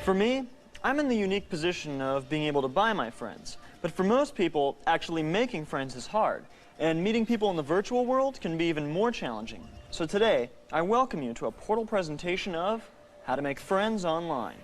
For me, I'm in the unique position of being able to buy my friends. But for most people, actually making friends is hard. And meeting people in the virtual world can be even more challenging. So today, I welcome you to a Portal presentation of how to make friends online.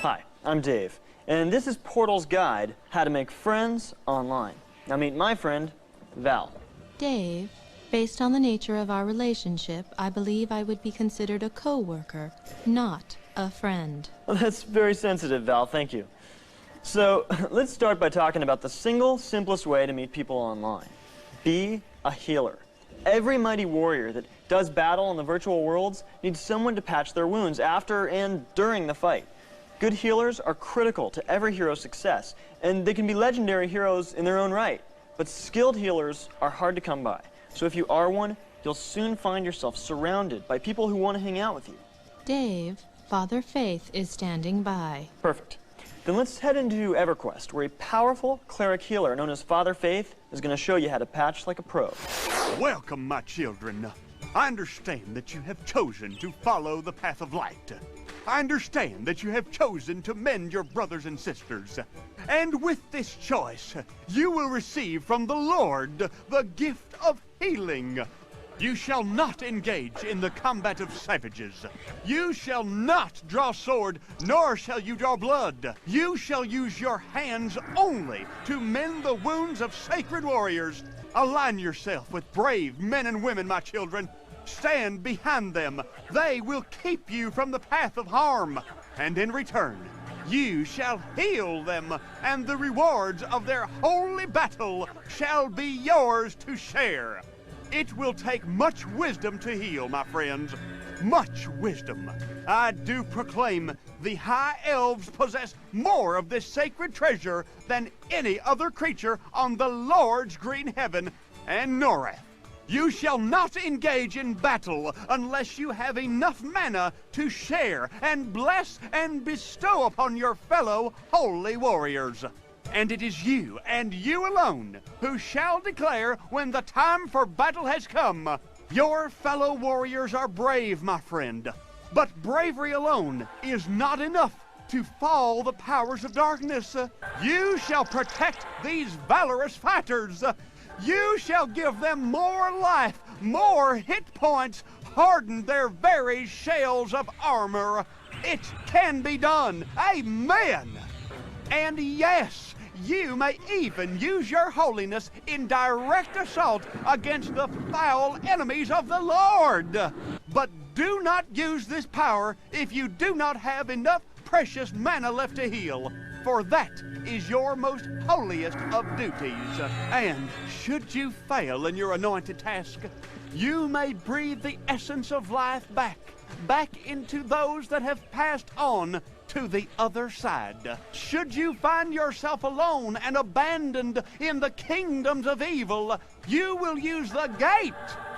Hi, I'm Dave, and this is Portal's guide, How to Make Friends Online. Now meet my friend, Val. Dave, based on the nature of our relationship, I believe I would be considered a co-worker, not a friend. Well, that's very sensitive, Val, thank you. So, let's start by talking about the single, simplest way to meet people online. Be a healer. Every mighty warrior that does battle in the virtual worlds needs someone to patch their wounds after and during the fight. Good healers are critical to every hero's success, and they can be legendary heroes in their own right. But skilled healers are hard to come by. So if you are one, you'll soon find yourself surrounded by people who want to hang out with you. Dave, Father Faith is standing by. Perfect. Then let's head into EverQuest, where a powerful cleric healer known as Father Faith is going to show you how to patch like a pro. Welcome, my children. I understand that you have chosen to follow the path of light. I understand that you have chosen to mend your brothers and sisters. And with this choice, you will receive from the Lord the gift of healing. You shall not engage in the combat of savages. You shall not draw sword, nor shall you draw blood. You shall use your hands only to mend the wounds of sacred warriors. Align yourself with brave men and women, my children. Stand behind them. They will keep you from the path of harm. And in return, you shall heal them, and the rewards of their holy battle shall be yours to share. It will take much wisdom to heal, my friends. Much wisdom. I do proclaim the High Elves possess more of this sacred treasure than any other creature on the Lord's green heaven and Norrath. You shall not engage in battle unless you have enough mana to share and bless and bestow upon your fellow holy warriors. And it is you, and you alone, who shall declare when the time for battle has come. Your fellow warriors are brave, my friend, but bravery alone is not enough to fall the powers of darkness. You shall protect these valorous fighters. You shall give them more life, more hit points, harden their very shells of armor. It can be done. Amen. And yes, you may even use your holiness in direct assault against the foul enemies of the Lord. But do not use this power if you do not have enough precious mana left to heal, for that is your most holiest of duties. And should you fail in your anointed task, you may breathe the essence of life back into those that have passed on to the other side. Should you find yourself alone and abandoned in the kingdoms of evil, you will use the gate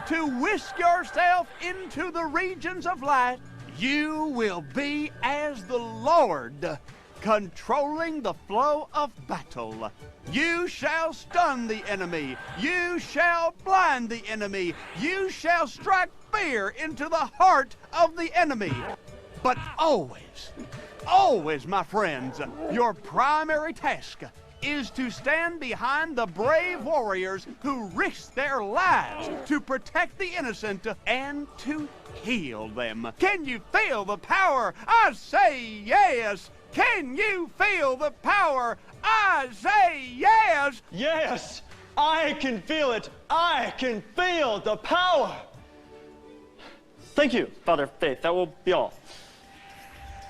to whisk yourself into the regions of light. You will be as the Lord, controlling the flow of battle. You shall stun the enemy. You shall blind the enemy. You shall strike fear into the heart of the enemy. But always, always, my friends, your primary task is to stand behind the brave warriors who risk their lives to protect the innocent and to heal them. Can you feel the power? I say yes. Can you feel the power? I say yes. Yes, I can feel it. I can feel the power. Thank you, Father Faith. That will be all.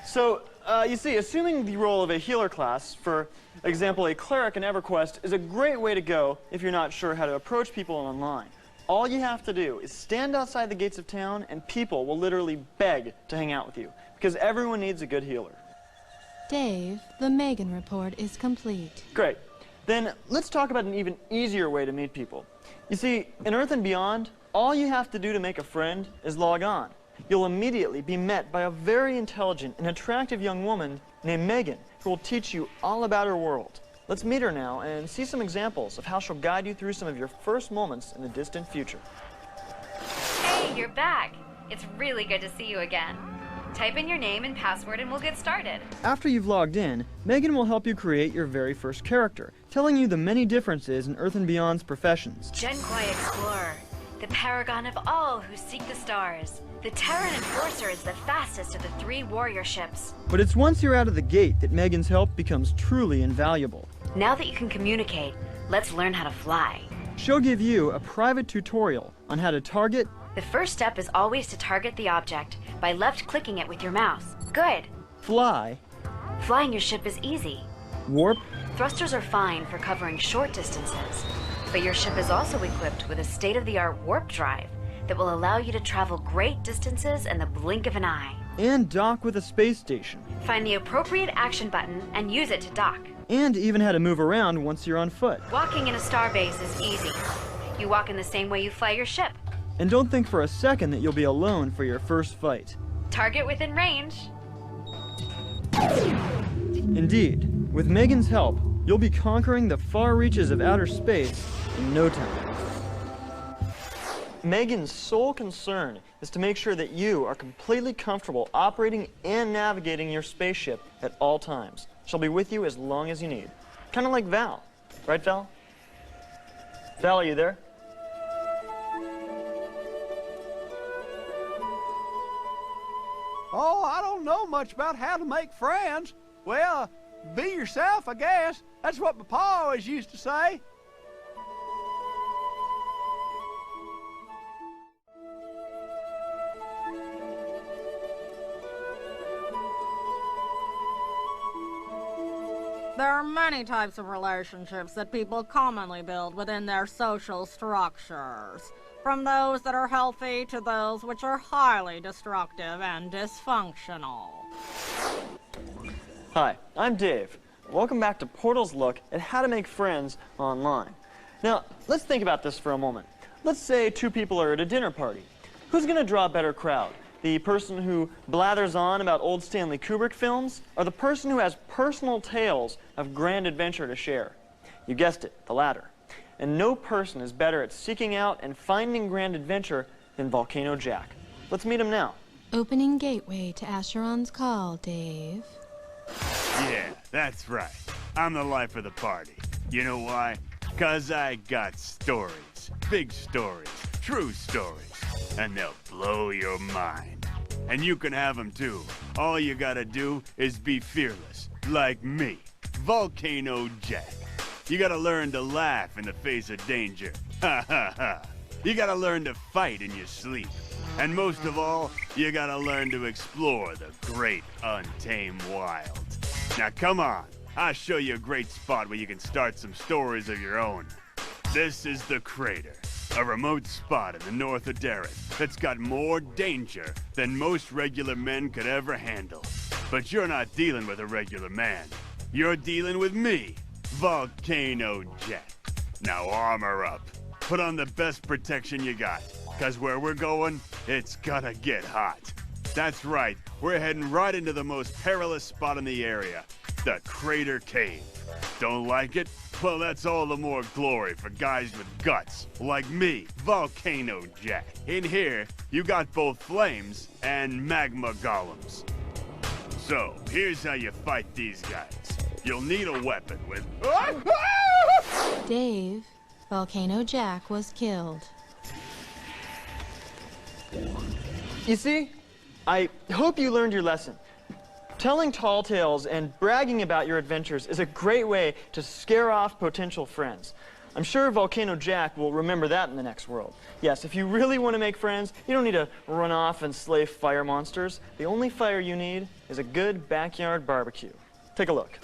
So, you see, assuming the role of a healer class, for example, a cleric in EverQuest, is a great way to go if you're not sure how to approach people online. All you have to do is stand outside the gates of town, and people will literally beg to hang out with you, because everyone needs a good healer. Dave, the Megan report is complete. Great. Then let's talk about an even easier way to meet people. You see, in Earth and Beyond, all you have to do to make a friend is log on. you'll immediately be met by a very intelligent and attractive young woman named Megan, who will teach you all about her world. Let's meet her now and see some examples of how she'll guide you through some of your first moments in the distant future. Hey, you're back. It's really good to see you again. Type in your name and password and we'll get started. After you've logged in, Megan will help you create your very first character, telling you the many differences in Earth and Beyond's professions. Genquai Explorer, the paragon of all who seek the stars. The Terran Enforcer is the fastest of the 3 warrior ships. But it's once you're out of the gate that Megan's help becomes truly invaluable. Now that you can communicate, let's learn how to fly. She'll give you a private tutorial on how to target. The first step is always to target the object by left-clicking it with your mouse. Good. Fly. Flying your ship is easy. Warp. Thrusters are fine for covering short distances, but your ship is also equipped with a state-of-the-art warp drive that will allow you to travel great distances in the blink of an eye. And dock with a space station. Find the appropriate action button and use it to dock. And even how to move around once you're on foot. Walking in a starbase is easy. You walk in the same way you fly your ship. And don't think for a second that you'll be alone for your first fight. Target within range. Indeed, with Megan's help, you'll be conquering the far reaches of outer space in no time. Megan's sole concern is to make sure that you are completely comfortable operating and navigating your spaceship at all times. She'll be with you as long as you need. Kind of like Val. Right, Val? Val, are you there? Oh, I don't know much about how to make friends. Well, be yourself, I guess. That's what my pa always used to say. There are many types of relationships that people commonly build within their social structures, from those that are healthy to those which are highly destructive and dysfunctional. Hi, I'm Dave. Welcome back to Portal's look at how to make friends online. Now, let's think about this for a moment. Let's say 2 people are at a dinner party. Who's going to draw a better crowd? The person who blathers on about old Stanley Kubrick films, or the person who has personal tales of grand adventure to share? You guessed it, the latter. And no person is better at seeking out and finding grand adventure than Volcano Jack. Let's meet him now. Opening gateway to Acheron's call, Dave. Yeah, that's right. I'm the life of the party. You know why? 'Cause I got stories. Big stories. True stories. And they'll blow your mind. And you can have them too. All you gotta do is be fearless. Like me. Volcano Jack. You gotta learn to laugh in the face of danger. Ha ha ha. You gotta learn to fight in your sleep. And most of all, you gotta learn to explore the great untamed wild. Now come on, I'll show you a great spot where you can start some stories of your own. This is the Crater, a remote spot in the north of Dareth that's got more danger than most regular men could ever handle. But you're not dealing with a regular man. You're dealing with me, Volcano Jack. Now armor up. Put on the best protection you got, 'cause where we're going, it's gonna get hot. That's right, we're heading right into the most perilous spot in the area, the Crater Cave. Don't like it? Well, that's all the more glory for guys with guts, like me, Volcano Jack. In here, you got both flames and magma golems. So, here's how you fight these guys. You'll need a weapon with... Dave, Volcano Jack was killed. You see, I hope you learned your lesson. Telling tall tales and bragging about your adventures is a great way to scare off potential friends. I'm sure Volcano Jack will remember that in the next world. Yes, if you really want to make friends, you don't need to run off and slay fire monsters. The only fire you need is a good backyard barbecue. Take a look.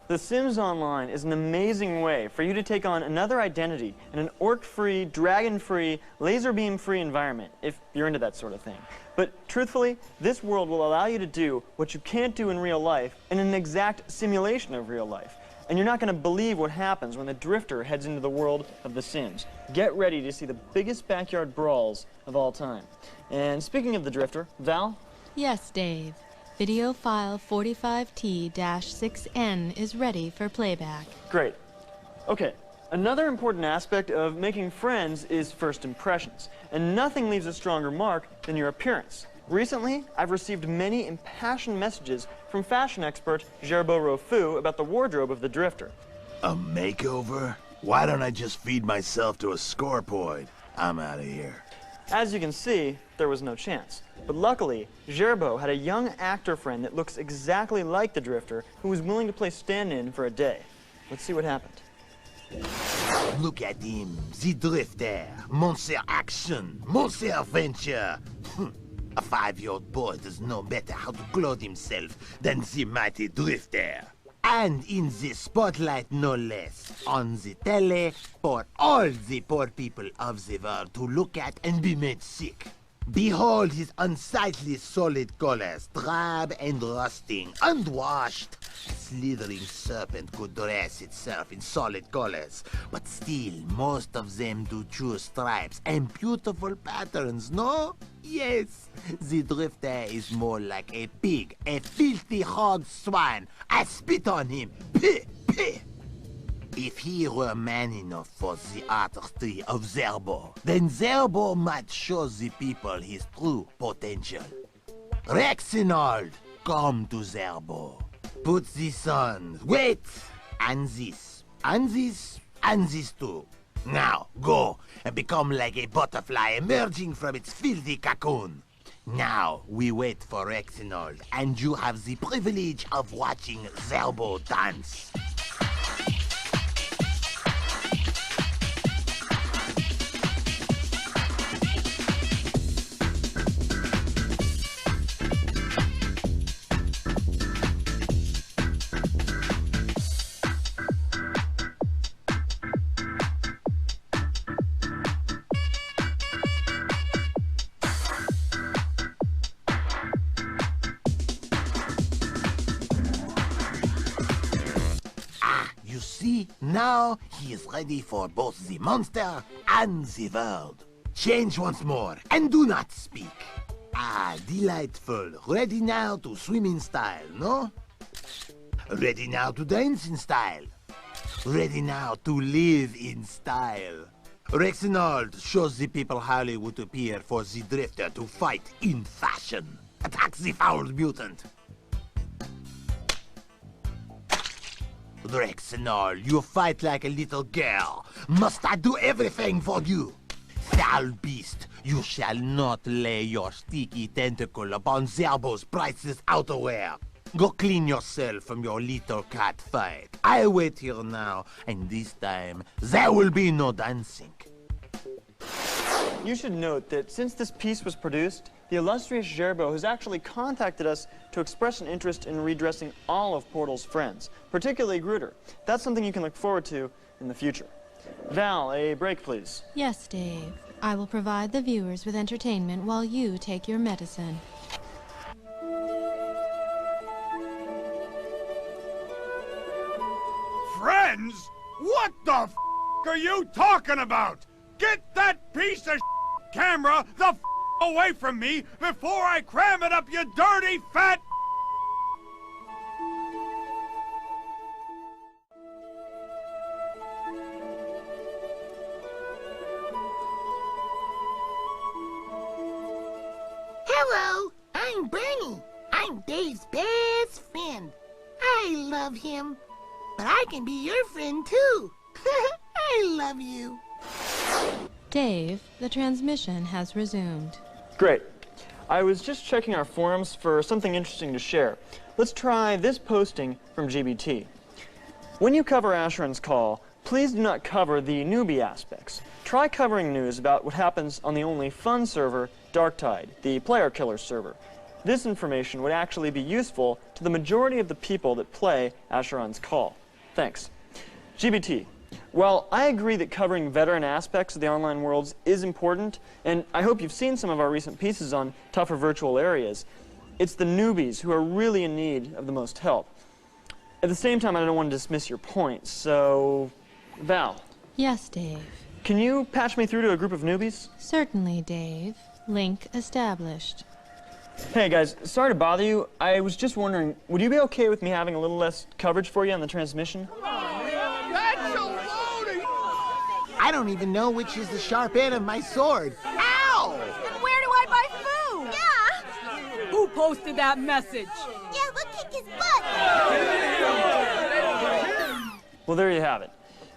The Sims Online is an amazing way for you to take on another identity in an orc-free, dragon-free, laser beam-free environment, if you're into that sort of thing. But truthfully, this world will allow you to do what you can't do in real life in an exact simulation of real life. And you're not going to believe what happens when the Drifter heads into the world of The Sims. Get ready to see the biggest backyard brawls of all time. And speaking of the Drifter, Val? Yes, Dave. Video file 45T-6N is ready for playback. Great. Okay, another important aspect of making friends is first impressions, and nothing leaves a stronger mark than your appearance. Recently, I've received many impassioned messages from fashion expert Zherbo Reaufeaux about the wardrobe of the Drifter. A makeover? Why don't I just feed myself to a scorpoid? I'm out of here. As you can see, there was no chance. But luckily, Zherbo had a young actor friend that looks exactly like the Drifter who was willing to play stand-in for a day. Let's see what happened. Look at him, the Drifter. Monster action, monster adventure. A 5-year-old boy does know better how to clothe himself than the mighty Drifter. And in the spotlight, no less. On the tele, for all the poor people of the world to look at and be made sick. Behold his unsightly solid colors, drab and rusting, unwashed. Slithering serpent could dress itself in solid colors, but still most of them do choose stripes and beautiful patterns, no? Yes, the Drifter is more like a pig, a filthy hog swine. I spit on him. Pih, pih. If he were man enough for the artistry of Zherbo, then Zherbo might show the people his true potential. Rexinold, come to Zherbo. Put this on. Wait! And this. And this. And this too. Now, go and become like a butterfly emerging from its filthy cocoon. Now, we wait for Rexinold, and you have the privilege of watching Zherbo dance. See, now he is ready for both the monster and the world. Change once more, and do not speak. Ah, delightful. Ready now to swim in style, no? Ready now to dance in style. Ready now to live in style. Rexinold shows the people how they would appear for the Drifter to fight in fashion. Attack the foul mutant. Rexinold, you fight like a little girl. Must I do everything for you? Foul beast, you shall not lay your sticky tentacle upon Zherbo's priceless outerwear. Go clean yourself from your little cat fight. I wait here now, and this time, there will be no dancing. You should note that since this piece was produced, the illustrious Zherbo has actually contacted us to express an interest in redressing all of Portal's friends, particularly Gruder. That's something you can look forward to in the future. Val, a break, please. Yes, Dave. I will provide the viewers with entertainment while you take your medicine. Friends? What the f*** are you talking about? Get that piece of camera the f*** away from me before I cram it up your dirty, fat... Hello, I'm Bernie. I'm Dave's best friend. I love him. But I can be your friend too. I love you. Dave, the transmission has resumed. Great. I was just checking our forums for something interesting to share. Let's try this posting from GBT. When you cover Asheron's Call, please do not cover the newbie aspects. Try covering news about what happens on the only fun server, Darktide, the player killer server. this information would actually be useful to the majority of the people that play Acheron's Call. Thanks. GBT. While I agree that covering veteran aspects of the online worlds is important, and I hope you've seen some of our recent pieces on tougher virtual areas, it's the newbies who are really in need of the most help. At the same time, I don't want to dismiss your point, so... Val. Yes, Dave. Can you patch me through to a group of newbies? Certainly, Dave. Link established. Hey guys, sorry to bother you. I was just wondering, would you be okay with me having a little less coverage for you on the transmission? I don't even know which is the sharp end of my sword. Ow! And where do I buy food? Yeah! Who posted that message? Yeah, we'll kick his butt! Well, there you have it.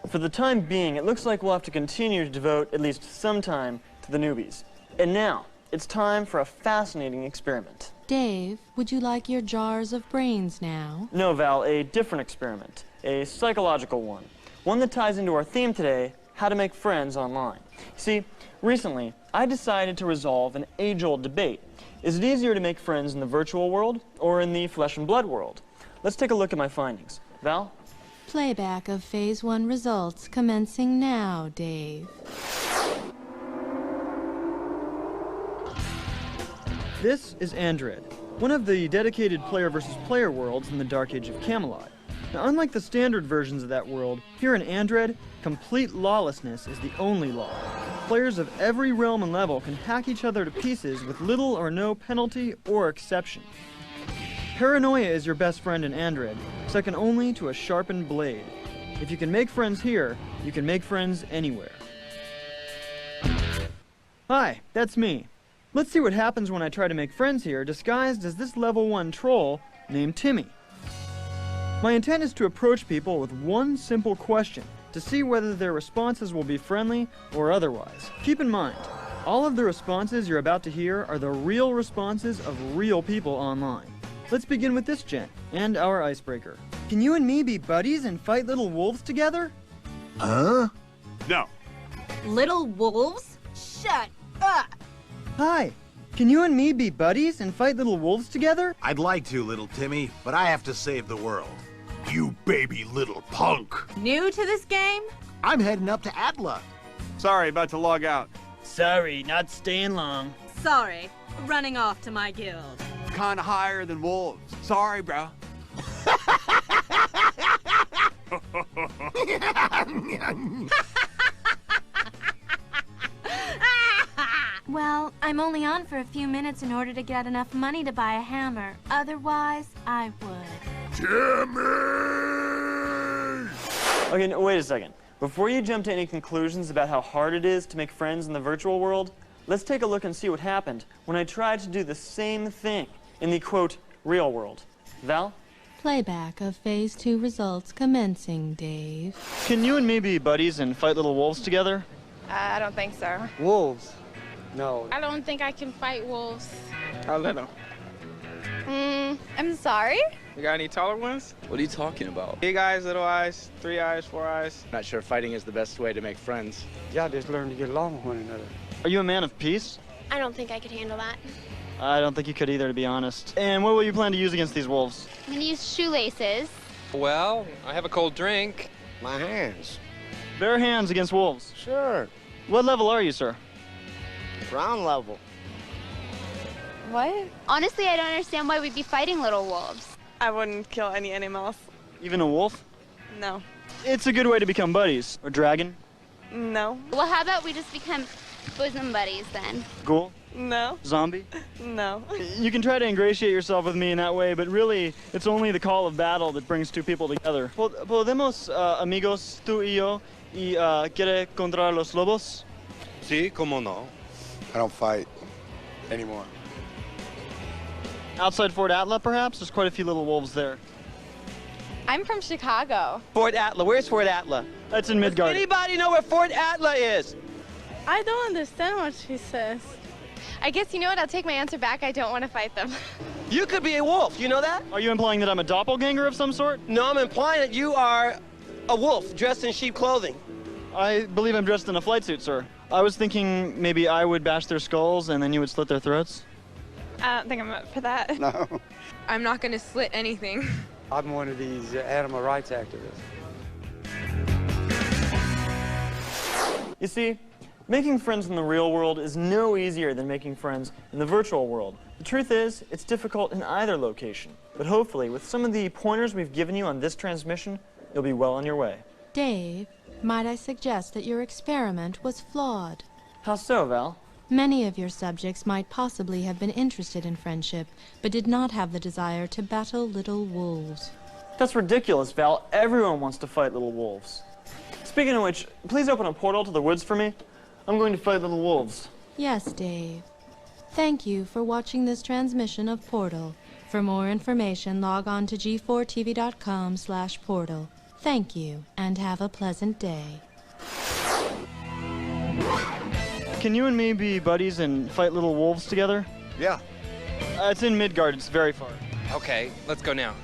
For the time being, it looks like we'll have to continue to devote at least some time to the newbies. And now, it's time for a fascinating experiment. Dave, would you like your jars of brains now? No, Val, a different experiment. A psychological one. One that ties into our theme today, how to make friends online. See, recently, I decided to resolve an age-old debate. Is it easier to make friends in the virtual world or in the flesh and blood world? Let's take a look at my findings. Val? Playback of Phase 1 results commencing now, Dave. This is Andred, one of the dedicated player versus player worlds in the Dark Age of Camelot. Now, unlike the standard versions of that world, here in Andred, complete lawlessness is the only law. Players of every realm and level can hack each other to pieces with little or no penalty or exception. Paranoia is your best friend in Andred, second only to a sharpened blade. If you can make friends here, you can make friends anywhere. Hi, that's me. Let's see what happens when I try to make friends here disguised as this level 1 troll named Timmy. My intent is to approach people with one simple question to see whether their responses will be friendly or otherwise. Keep in mind, all of the responses you're about to hear are the real responses of real people online. Let's begin with this gent and our icebreaker. Can you and me be buddies and fight little wolves together? Huh? No. Little wolves? Shut up! Hi, can you and me be buddies and fight little wolves together? I'd like to, little Timmy, but I have to save the world. You baby little punk. New to this game? I'm heading up to Atla. Sorry, about to log out. Sorry, not staying long. Sorry, running off to my guild. Kinda higher than wolves. Sorry, bro. Well, I'm only on for a few minutes in order to get enough money to buy a hammer. Otherwise, I would. Timmy! Okay, no, wait a second. Before you jump to any conclusions about how hard it is to make friends in the virtual world, let's take a look and see what happened when I tried to do the same thing in the, quote, real world. Val? Playback of Phase 2 results commencing, Dave. Can you and me be buddies and fight little wolves together? I don't think so. Wolves? No. I don't think I can fight wolves. How little? I'm sorry? You got any taller ones? What are you talking about? Big eyes, little eyes, 3 eyes, 4 eyes. Not sure fighting is the best way to make friends. Y'all just learn to get along with one another. Are you a man of peace? I don't think I could handle that. I don't think you could either, to be honest. And what will you plan to use against these wolves? I'm gonna use shoelaces. Well, I have a cold drink. My hands. Bare hands against wolves. Sure. What level are you, sir? Ground level. What? Honestly, I don't understand why we'd be fighting little wolves. I wouldn't kill any animals. Even a wolf? No. It's a good way to become buddies. Or dragon? No. Well, how about we just become bosom buddies then? Ghoul? No. Zombie? No. You can try to ingratiate yourself with me in that way, but really, it's only the call of battle that brings two people together. ¿Podemos, amigos, tú y yo, y quiere contra los lobos? Sí, cómo no. I don't fight anymore. Outside Fort Atla, perhaps? There's quite a few little wolves there. I'm from Chicago. Fort Atla. Where's Fort Atla? That's in Midgard. Anybody know where Fort Atla is? I don't understand what she says. I guess you know what? I'll take my answer back. I don't want to fight them. You could be a wolf. You know that? Are you implying that I'm a doppelganger of some sort? No, I'm implying that you are a wolf dressed in sheep clothing. I believe I'm dressed in a flight suit, sir. I was thinking maybe I would bash their skulls and then you would slit their throats. I don't think I'm up for that. No. I'm not going to slit anything. I'm one of these animal rights activists. You see, making friends in the real world is no easier than making friends in the virtual world. The truth is, it's difficult in either location. But hopefully, with some of the pointers we've given you on this transmission, you'll be well on your way. Dave, might I suggest that your experiment was flawed? How so, Val? Many of your subjects might possibly have been interested in friendship, but did not have the desire to battle little wolves. That's ridiculous, Val. Everyone wants to fight little wolves. Speaking of which, please open a portal to the woods for me. I'm going to fight little wolves. Yes, Dave. Thank you for watching this transmission of Portal. For more information, log on to g4tv.com/portal. Thank you, and have a pleasant day. Can you and me be buddies and fight little wolves together? Yeah. It's in Midgard. It's very far. Okay, let's go now.